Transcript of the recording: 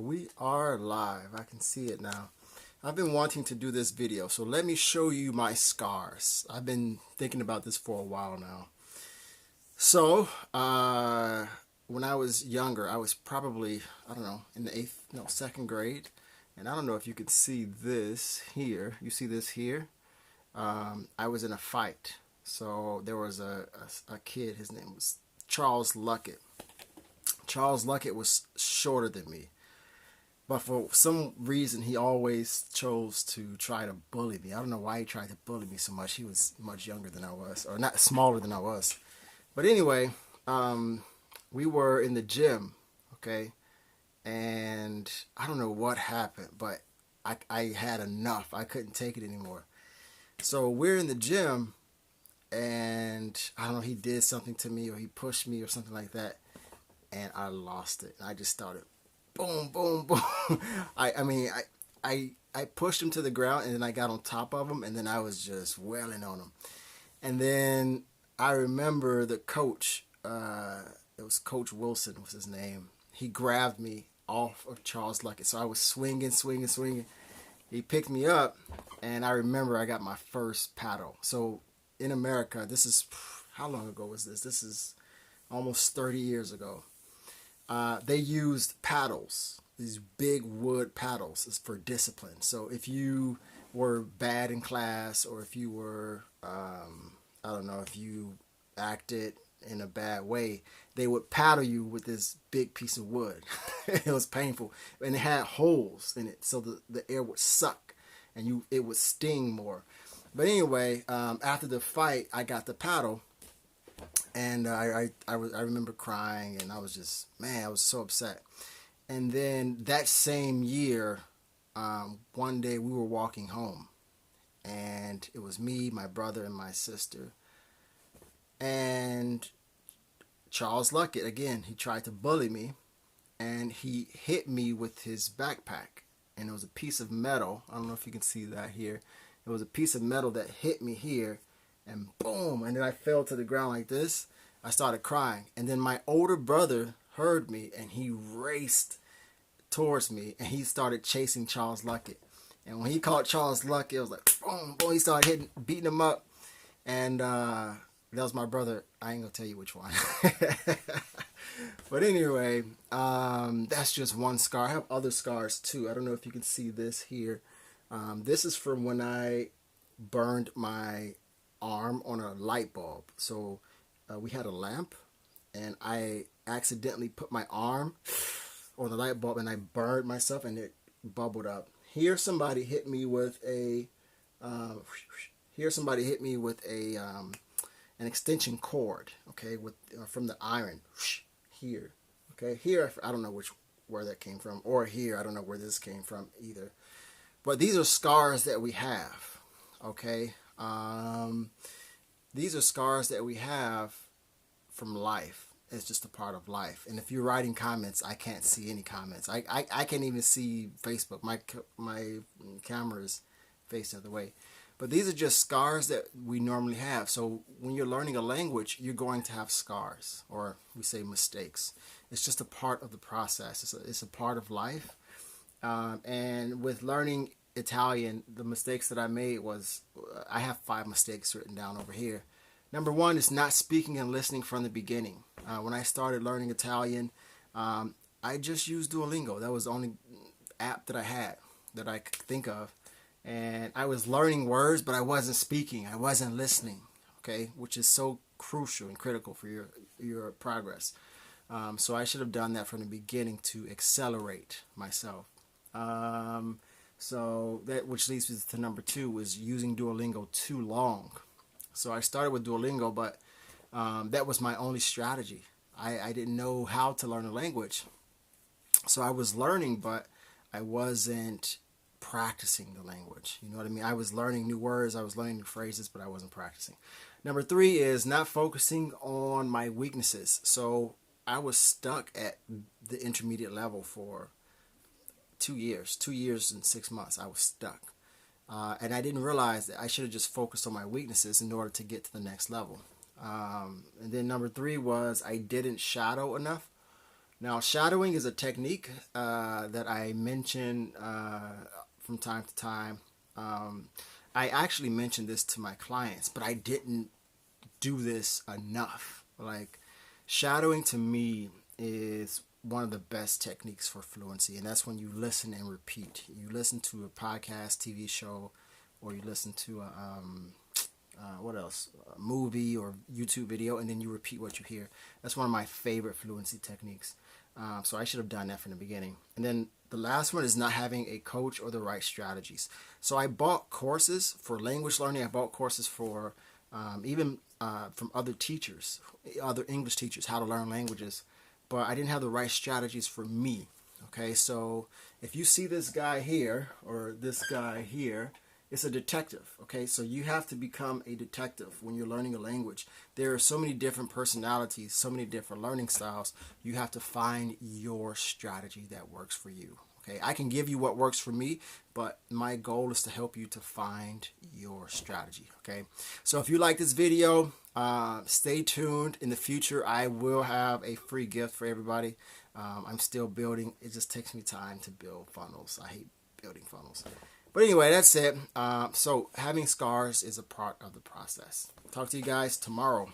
We are live. I can see it now. I've been wanting to do this video, so let me show you my scars. I've been thinking about this for a while now. So, when I was younger, I was probably, I don't know, in the second grade. And I don't know if you could see this here. You see this here? I was in a fight. So there was a kid, his name was Charles Luckett. Charles Luckett was shorter than me. But for some reason, he always chose to try to bully me. I don't know why he tried to bully me so much. He was much younger than I was, or not smaller than I was. But anyway, we were in the gym, okay? And I don't know what happened, but I had enough. I couldn't take it anymore. So we're in the gym, and I don't know, he did something to me, or he pushed me or something like that. And I lost it. I just started boom, boom, boom. I pushed him to the ground, and then I got on top of him, and then I was just wailing on him. And then I remember the coach, it was Coach Wilson was his name. He grabbed me off of Charles Luckett. So I was swinging. He picked me up, and I remember I got my first paddle. So in America, this is, how long ago was this? This is almost 30 years ago. They used paddles, these big wood paddles, is for discipline. So if you were bad in class, or if you were, I don't know, if you acted in a bad way, they would paddle you with this big piece of wood. It was painful. And it had holes in it, so the air would suck, and it would sting more. But anyway, after the fight, I got the paddle. And I remember crying, and I was just, man, I was so upset. And then that same year, one day we were walking home, and it was me, my brother, and my sister. And Charles Luckett, again, he tried to bully me, and he hit me with his backpack. And it was a piece of metal. I don't know if you can see that here. It was a piece of metal that hit me here. And boom, and then I fell to the ground like this. I started crying. And then my older brother heard me, and he raced towards me, and he started chasing Charles Luckett. And when he caught Charles Luckett, it was like, boom, boom, he started beating him up. And that was my brother. I ain't gonna tell you which one. But anyway, that's just one scar. I have other scars too. I don't know if you can see this here. This is from when I burned my arm on a light bulb. So we had a lamp, and I accidentally put my arm on the light bulb, and I burned myself, and it bubbled up. Here somebody hit me with a an extension cord, okay, with from the iron here, okay. Here I don't know where that came from, or here I don't know where this came from either. But these are scars that we have, okay. These are scars that we have from life. It's just a part of life. And if you're writing comments, I can't see any comments. I can't even see Facebook. My camera is faced the other way. But these are just scars that we normally have. So when you're learning a language, you're going to have scars, or we say mistakes. It's just a part of the process. It's a part of life. And with learning Italian, the mistakes that I made was, I have 5 mistakes written down over here. Number 1 is not speaking and listening from the beginning. When I started learning Italian, I just used Duolingo. That was the only app that I had that I could think of. And I was learning words, but I wasn't speaking. I wasn't listening, okay, which is so crucial and critical for your progress. So I should have done that from the beginning to accelerate myself. So that, which leads me to number 2, was using Duolingo too long. So I started with Duolingo, but that was my only strategy. I didn't know how to learn a language. So I was learning, but I wasn't practicing the language. You know what I mean? I was learning new words, I was learning new phrases, but I wasn't practicing. Number 3 is not focusing on my weaknesses. So I was stuck at the intermediate level for 2 years. 2 years and 6 months. I was stuck. And I didn't realize that I should have just focused on my weaknesses in order to get to the next level. And then number 3 was I didn't shadow enough. Now, shadowing is a technique that I mention from time to time. Um, I actually mentioned this to my clients, but I didn't do this enough. Like, shadowing to me is one of the best techniques for fluency, and that's when you listen and repeat. You listen to a podcast, TV show, or you listen to what else? A movie or YouTube video, and then you repeat what you hear. That's one of my favorite fluency techniques. So I should have done that from the beginning. And then the last one is not having a coach or the right strategies. So I bought courses for language learning. I bought courses for even from other teachers, other English teachers, how to learn languages. But I didn't have the right strategies for me. Okay, so if you see this guy here or this guy here, it's a detective. Okay, so you have to become a detective when you're learning a language. There are so many different personalities, so many different learning styles. You have to find your strategy that works for you. Okay, I can give you what works for me, but my goal is to help you to find your strategy. Okay, so if you like this video, stay tuned. In the future, I will have a free gift for everybody. I'm still building. It just takes me time to build funnels. I hate building funnels. But anyway, that's it. So having scars is a part of the process. Talk to you guys tomorrow.